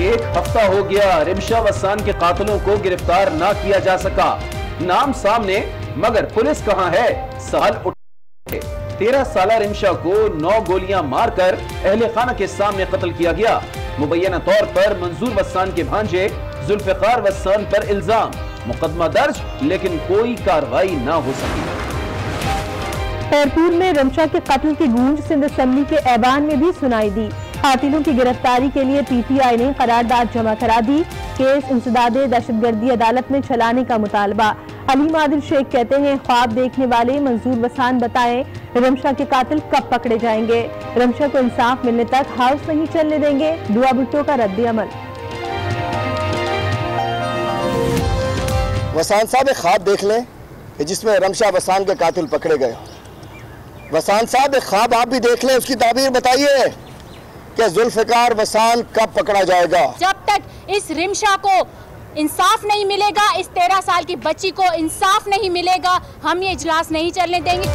एक हफ्ता हो गया रिमशा वसान के कातिलों को गिरफ्तार ना किया जा सका। नाम सामने मगर पुलिस कहां है? सवाल उठे। 13 साला रिमशा को 9 गोलियां मारकर अहले खाना के सामने कत्ल किया गया। मुबैना तौर पर मंजूर वसान के भांजे जुल्फिकार वसान पर इल्जाम। मुकदमा दर्ज लेकिन कोई कार्रवाई ना हो सकी। खैरपुर में रिमशा के कत्ल की गूंज सिंध असेंबली के ऐवान में भी सुनाई दी। कातिलों की गिरफ्तारी के लिए पीटीआई ने करारदाद जमा करा दी। केस इंसदादे दहशतगर्दी अदालत में चलाने का मुतालबा। अलीम आदिल शेख कहते हैं, ख्वाब देखने वाले मंजूर वसान बताएं रिमशा के कातिल कब पकड़े जाएंगे। रिमशा को इंसाफ मिलने तक हाउस नहीं चलने देंगे। दुआ भुट्टो का रद्द अमल। वसान साहब एक ख्वाब देख लें कि जिसमें रिमशा वसान के कातिल पकड़े गए। वसान साहब एक ख्वाब आप भी देख लें, उसकी ताबीर बताइए कि जुल्फिकार वसान कब पकड़ा जाएगा। जब तक इस रिमशा को इंसाफ नहीं मिलेगा, इस 13 साल की बच्ची को इंसाफ नहीं मिलेगा, हम ये इजलास नहीं चलने देंगे।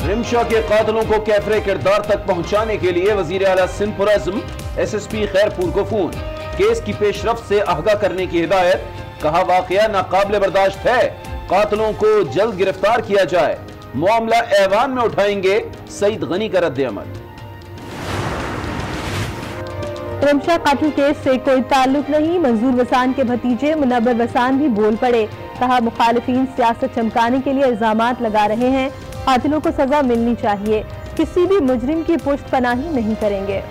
रिमशा के कातिलों को कैफरे किरदार तक पहुंचाने के लिए वजीर आला सिंध पुरअज़्म एसएसपी खैरपुर को फोन। केस की पेशरफ्त से आगाह करने की हिदायत। कहा, वाकया नाकाबिले बर्दाश्त है, कातिलों को जल्द गिरफ्तार किया जाए। मामला ऐवान में उठाएंगे। सईद गनी का रद्द अमल। रिमशा कत्ल केस से कोई ताल्लुक नहीं। मंजूर वसान के भतीजे मुनव्वर वसान भी बोल पड़े। कहा, मुखालिफिन सियासत चमकाने के लिए इल्जामात लगा रहे हैं। कातिलों को सजा मिलनी चाहिए। किसी भी मुजरिम की पुष्ट पनाही नहीं करेंगे।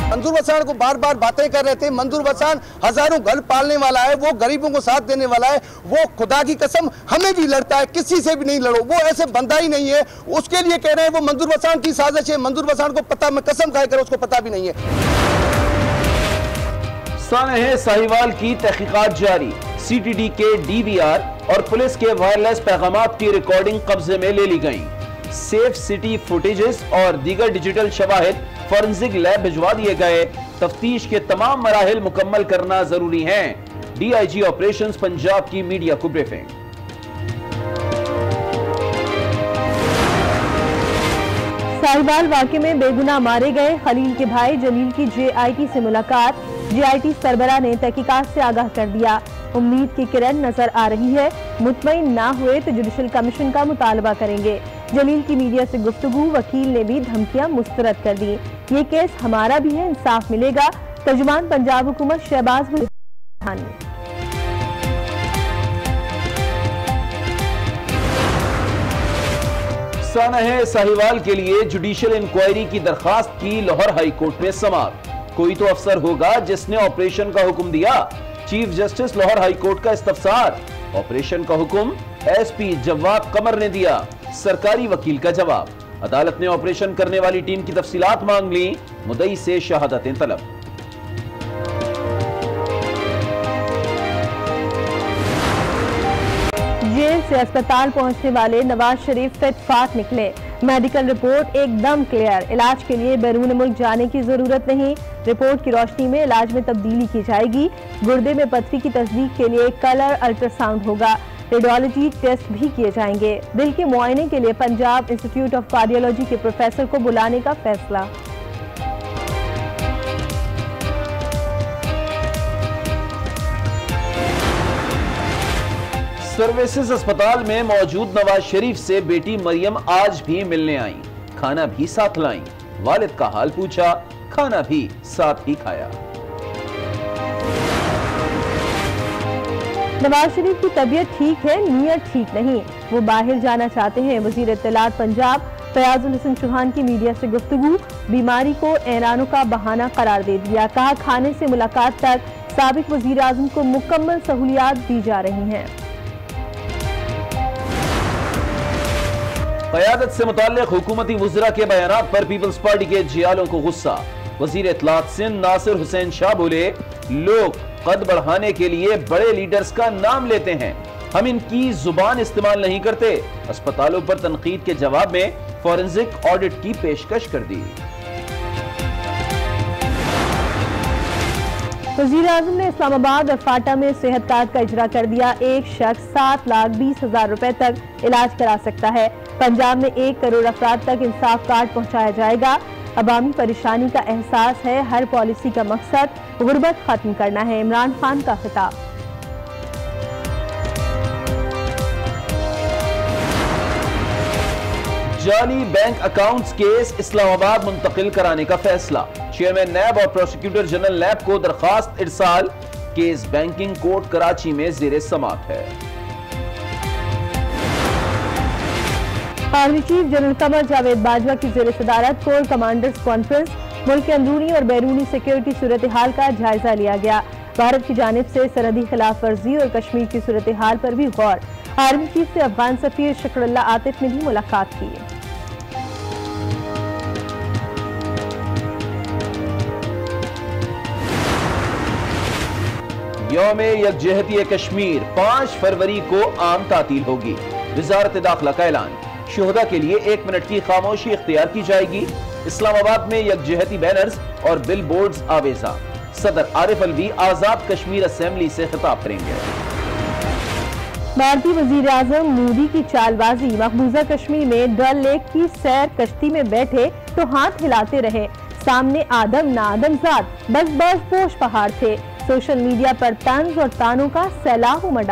मंजूर वसान को बार बार बातें कर रहे थे। मंजूर वसान हजारों घर पालने वाला है, वो गरीबों को साथ देने वाला है, वो खुदा की कसम हमें भी लड़ता है, किसी से भी नहीं लड़ो, वो ऐसे बंदा ही नहीं है। उसके लिए कह रहे हैं वो मंजूर वसान की साजिश है। मंजूर वसान को पता, मैं कसम खाए कर उसको पता भी नहीं है। सानह साहिवाल की तहकीकात जारी। सीटीडी के डीवीआर और पुलिस के वायरलेस पैगामात की रिकॉर्डिंग कब्जे में ले ली गई। सेफ सिटी फुटेजेस और दीगर डिजिटल शवाहिद फॉरेंसिक लैब भिजवा दिए गए। तफ्तीश के तमाम मराहिल मुकम्मल करना जरूरी है। डीआईजी ऑपरेशंस पंजाब की मीडिया को ब्रीफिंग। साहिवाल वाकये में बेगुनाह मारे गए खलील के भाई जलील की जेआईटी से मुलाकात। जेआईटी सरबरा ने तहकीकात से आगाह कर दिया। उम्मीद की किरण नजर आ रही है। मुतमईन ना हुए तो जुडिशल कमीशन का मुतालबा करेंगे। जलील की मीडिया से गुफ्तगू। वकील ने भी धमकियां मुस्तरद कर दी। ये केस हमारा भी है, इंसाफ मिलेगा। तर्जुमान पंजाब हुकूमत शहबाज। सानह साहिवाल के लिए जुडिशियल इंक्वायरी की दरखास्त की लाहौर हाई कोर्ट में समाअत। कोई तो अफसर होगा जिसने ऑपरेशन का हुक्म दिया। Chief justice Lahore high court का इस्तफसार। ऑपरेशन का हुक्म एसपी जवाद कमर ने दिया। सरकारी वकील का जवाब। अदालत ने ऑपरेशन करने वाली टीम की तफसीलात मांग ली। मुद्दई से शहादतें तलब। जेल से अस्पताल पहुंचने वाले नवाज शरीफ फिट फाट निकले। मेडिकल रिपोर्ट एकदम क्लियर। इलाज के लिए बैरून मुल्क जाने की जरूरत नहीं। रिपोर्ट की रोशनी में इलाज में तब्दीली की जाएगी। गुर्दे में पथरी की तस्दीक के लिए कलर अल्ट्रासाउंड होगा। रेडियोलॉजी टेस्ट भी किए जाएंगे। दिल के मुआयने के लिए पंजाब इंस्टीट्यूट ऑफ कार्डियोलॉजी के प्रोफेसर को बुलाने का फैसला। सर्विसेज अस्पताल में मौजूद नवाज शरीफ से बेटी मरियम आज भी मिलने आई। खाना भी साथ लाई। वालिद का हाल पूछा, खाना भी साथ ही खाया। नवाज शरीफ की तबीयत ठीक है, नीयत ठीक नहीं। वो बाहर जाना चाहते हैं। वजीर इत्तलात पंजाब फयाजुल हसन चौहान की मीडिया से गुफ्तगू। बीमारी को ऐलानों का बहाना करार दे दिया। कहा, खाने से मुलाकात तक साबिक वजीर आजम को मुकम्मल सहूलियात दी जा रही हैं। क़यादत से मुताल्लिक हुकूमती वज़रा के बयानात पर पीपल्स पार्टी के जियालों को गुस्सा। वज़ीर इत्तलात सिंध नासिर हुसैन शाह बोले, लोग कद बढ़ाने के लिए बड़े लीडर्स का नाम लेते हैं, हम इनकी जुबान इस्तेमाल नहीं करते। अस्पतालों पर तनकीद के जवाब में फॉरेंसिक ऑडिट की पेशकश कर दी। वज़ीर आज़म ने इस्लामाबाद और फाटा में सेहत कार्ड का इजरा कर दिया। एक शख्स 7,20,000 रुपए तक इलाज करा सकता है। पंजाब में 1 करोड़ अफराद तक इंसाफ कार्ड पहुंचाया जाएगा। अवामी परेशानी का एहसास है, हर पॉलिसी का मकसद गुर्बत खत्म करना है। इमरान खान का खिताब। जाली बैंक अकाउंट्स केस इस्लामाबाद मुंतकिल कराने का फैसला। चेयरमैन नैब और प्रोसिक्यूटर जनरल नैब को दरखास्त इरसाल। केस बैंकिंग कोर्ट कराची में जेर समाअत है। Army chief general Qamar Javed Bajwa की जेर सदारत कोर कमांडर्स कॉन्फ्रेंस। मुल्क के अंदरूनी और बैरूनी सिक्योरिटी सूरत हाल का जायजा लिया गया। भारत की जानिब से सरहदी खिलाफ वर्जी और कश्मीर की सूरत हाल पर भी गौर। आर्मी चीफ से अफगान सफीर शकरुल्लाह आतिफ ने भी मुलाकात की। यौम यकजहती कश्मीर 5 फरवरी को आम तातील होगी। वजारत दाखिला का ऐलान। शुहदा के लिए 1 मिनट की खामोशी इख्तियार की जाएगी। इस्लामाबाद में यकजहती बैनर्स और बिल बोर्ड्स आवेजा। सदर आरिफ अलवी आजाद कश्मीर असेंबली से खिताब करेंगे। भारतीय वजीर आजम मोदी की चालबाजी। मकबूजा कश्मीर में डल लेक की सैर कश्ती में बैठे तो हाथ हिलाते रहे। सामने आदम नादमजाद बस बस पोश पहाड़ थे। सोशल मीडिया पर तंज और तानों का सैलाब उमड़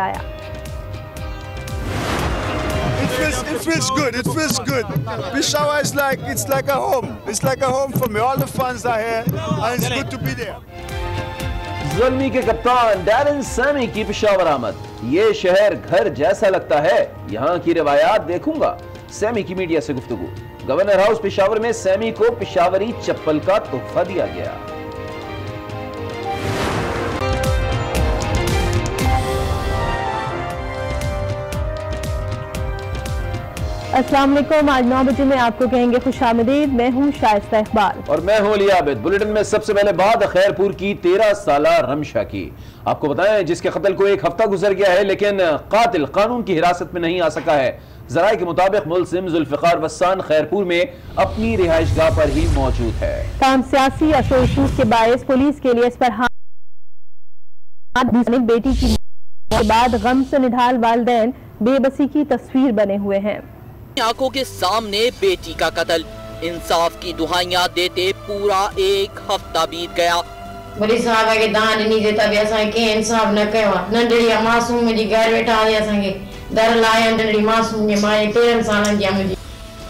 It feels good. It feels good. Peshawar is like a home. It's like a home for me. All the fans are here, and it's good to be there. ज़ुल्मी के कप्तान डैरेन सैमी की पेशावर आमद। ये शहर घर जैसा लगता है, यहाँ की रिवायात देखूंगा। सैमी की मीडिया से गुफ्तगू। गवर्नर हाउस पेशावर में सैमी को पेशावरी चप्पल का तोहफा दिया गया। अस्सलाम वालेकुम। आज 9 बजे में आपको कहेंगे खुशामदीद। मैं हूँ शाइस्ता इकबाल और मैं हूँ अली आबिद। बुलेटिन में सबसे पहले बात खैरपुर की 13 साला रमशा की। आपको बताएं, जिसके कत्ल को 1 हफ्ता गुजर गया है लेकिन कातिल कानून की हिरासत में नहीं आ सका है। जराये के मुताबिक मुलजिम जुल्फिकार वस्सान खैरपुर में अपनी रिहाइशगाह पर ही मौजूद है। ताम सियासी असोसिएशन के बायस पुलिस के लिए इस पर बेटी की के बाद गम से निढाल वालिदैन बेबसी की तस्वीर बने हुए हैं। आंखों के सामने बेटी का कत्ल। इंसाफ की दुहाइयां देते पूरा 1 हफ्ता बीत गया। बड़ी साहब के दान नहीं देता भी असा के इंसाफ न कयो। नंढड़ी मासूम जी घर बैठा है असा के दर लाए नंढड़ी मासूम के माए 13 साल की मुझे।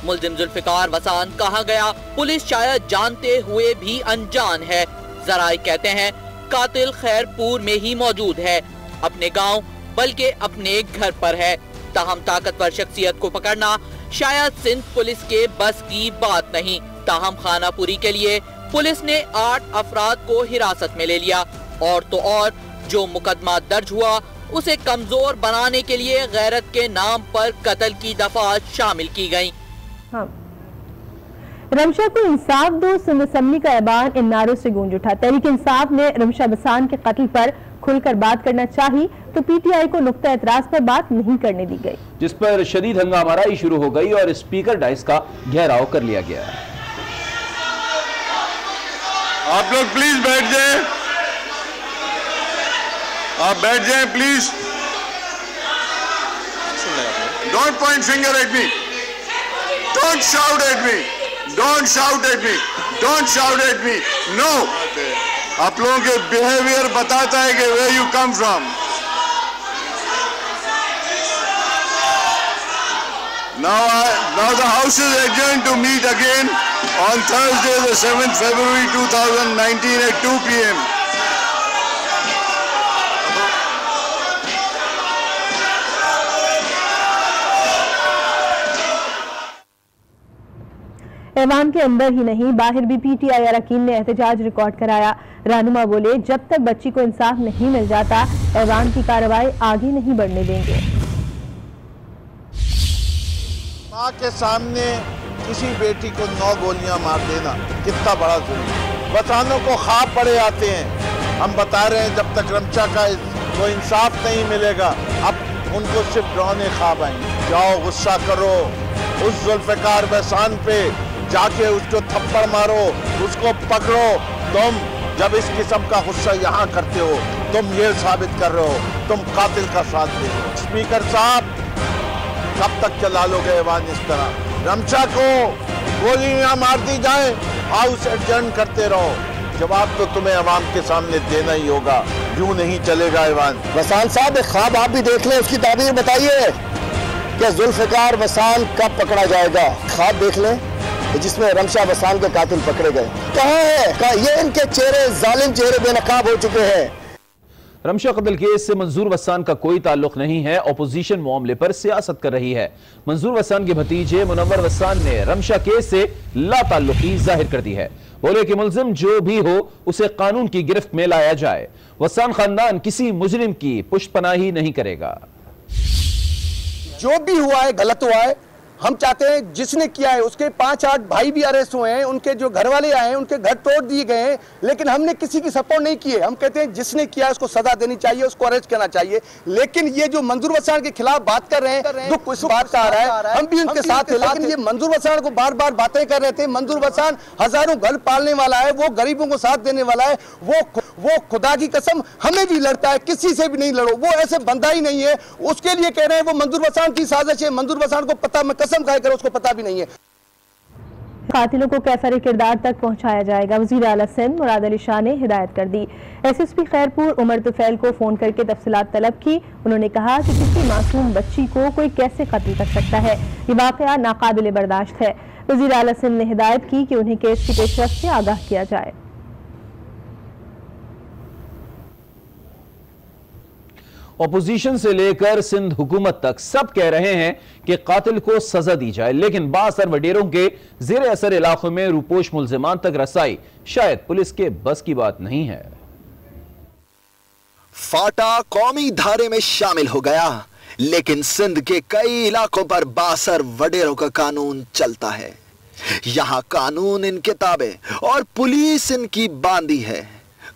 मुलजिम जुल्फिकार वसान कहाँ गया? पुलिस शायद जानते हुए भी अनजान है। जराये कहते हैं कातिल खैरपुर में ही मौजूद है, अपने गाँव बल्कि अपने घर पर है। ताहम ताकतवर शख्सियत को पकड़ना शायद सिंध पुलिस के बस की बात नहीं। ताहम खानापुरी के लिए पुलिस ने 8 अफराद को हिरासत में ले लिया। और तो और जो मुकदमा दर्ज हुआ उसे कमजोर बनाने के लिए गैरत के नाम पर कत्ल की दफात शामिल की गयी। हाँ। रमशा को इंसाफ दो, सिंध असम्बली का ऐलान इन नारों से गूंज उठा। तहरीक इंसाफ ने रमशा बसान के कत्ल पर खुलकर बात करना चाहिए तो पीटीआई को नुक्ता एतराज पर बात नहीं करने दी गई, जिस पर शदीद हंगामाराई शुरू हो गई और स्पीकर डाइस का घेराव कर लिया गया। आप लोग प्लीज बैठ जाएं। आप बैठ जाएं please. Don't point finger at me. Don't shout at me. Don't shout at me. Don't shout at me. No. आप लोगों के बिहेवियर बताता है कि where you come from. Now the House is adjourned to meet again on Thursday, the 7th February 2019 at 2 p.m. ऐवान के अंदर ही नहीं बाहर भी पीटीआई अरकान ने एहतजाज रिकॉर्ड कराया। रहनुमा बोले, जब तक बच्ची को इंसाफ नहीं मिल जाता ऐवान की कार्रवाई आगे नहीं बढ़ने देंगे। माँ के सामने किसी बेटी को 9 गोलियां मार देना कितना बड़ा जुल्म। वसानों को ख्वाब पड़े आते हैं। हम बता रहे हैं जब तक रमशा का को इंसाफ नहीं मिलेगा अब उनको सिर्फ डराने ख्वाब आएंगे। जाओ गुस्सा करो उस जुल्फिकार वसान पे, जाके उसको थप्पड़ मारो, उसको पकड़ो। तुम जब इस किस्म का गुस्सा यहाँ करते हो तुम ये साबित कर रहे हो तुम कातिल का साथ दे रहे हो। स्पीकर साहब, कब तक चला लोगे ऐवान इस तरह? रमशा को गोलियां मार दी जाए हाउस एडजर्न करते रहो, जवाब तो तुम्हें अवाम के सामने देना ही होगा। यूं नहीं चलेगा ईवान। वसान साहब एक ख्वाब आप भी देख लें, उसकी ताबीर बताइए कि जुल्फिकार वसान कब पकड़ा जाएगा। ख्वाब देख लें जिसमें रमशा वसान के कातिल पकड़े गए। कहाँ है? ये इनके चेहरे, जालिम चेहरे बेनकाब हो चुके हैं। रमशा कत्ल केस से मंजूर वसान का कोई ताल्लुक नहीं है। ओपोजिशन मामले पर सियासत कर रही है। मंजूर वसान के भतीजे मुनव्वर वसान ने रमशा केस से लाताल्लुकी जाहिर कर दी है। बोले कि मुलजिम जो भी हो उसे कानून की गिरफ्त में लाया जाए। वसान खानदान किसी मुजरिम की पुष्टपनाही नहीं करेगा। जो भी हुआ है गलत हुआ है। हम चाहते हैं जिसने किया है उसके 5-8 भाई भी अरेस्ट हुए हैं, उनके जो घर वाले आए हैं उनके घर तोड़ दिए गए हैं, लेकिन हमने किसी की सपोर्ट नहीं की है। हम कहते हैं जिसने किया है उसको सजा देनी चाहिए, उसको अरेस्ट करना चाहिए। लेकिन ये जो मंजूर वसान के खिलाफ बात कर रहे हैं, जो कुछ बात का आ रहा है, हम भी उनके साथ थे, लेकिन ये मंजूर वसान को बार बार बातें कर रहे थे। मंजूर वसान हजारों घर पालने वाला है, वो गरीबों को साथ देने वाला है, वो खुदा की कसम हमें भी लड़ता है, किसी से भी नहीं लड़ो, वो ऐसे बंदा ही नहीं है। उसके लिए कह रहे हैं वो मंजूर वसान की साजिश है। मंजूर वसान को पता, मैं कसम खाए कर उसको पता भी नहीं है। कातिलों को कैफर किरदार तक पहुंचाया जाएगा। वज़ीर आला सिंध मुराद अली शाह ने हिदायत कर दी। SSP खैरपुर उमर तुफैल को फोन करके तफसीलात तलब की। उन्होंने कहा कि किसी मासूम बच्ची को कोई कैसे कत्ल कर सकता है, ये वाकया नाकाबिल बर्दाश्त है। वज़ीर आला सिंध ने हिदायत की कि उन्हें केस की पेशरफ्त से आगाह किया जाए। ओपोजिशन से लेकर सिंध हुकूमत तक सब कह रहे हैं कि कातिल को सजा दी जाए, लेकिन बासर वडेरों के जेर असर इलाकों में रूपोश मुल्जिमान तक रसाई शायद पुलिस के बस की बात नहीं है। फाटा कौमी धारे में शामिल हो गया, लेकिन सिंध के कई इलाकों पर बासर वडेरों का कानून चलता है। यहां कानून इनके ताबे और पुलिस इनकी बांदी है।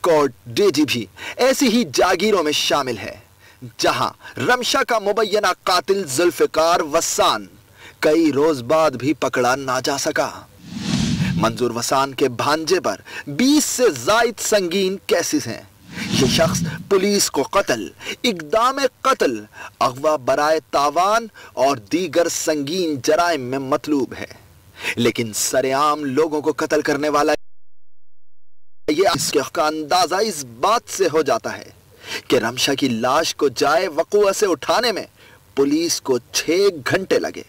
कोर्ट डीजी भी ऐसी ही जागीरों में शामिल है, जहां रमशा का मुबैना कातिल जुल्फिकार वसान कई रोज बाद भी पकड़ा ना जा सका। मंजूर वसान के भांजे पर 20 से जायद संगीन केसेस हैं। ये शख्स पुलिस को कत्ल, इक़दाम कत्ल, अगवा बराए तावान और दीगर संगीन जराइम में मतलूब है, लेकिन सरेआम लोगों को कत्ल करने वाला ये इसका अंदाजा इस बात से हो जाता है कि रमशा की लाश को जाए वक़ुआ से उठाने में पुलिस को 6 घंटे लगे,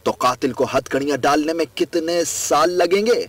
तो कातिल को हथकड़ियां डालने में कितने साल लगेंगे।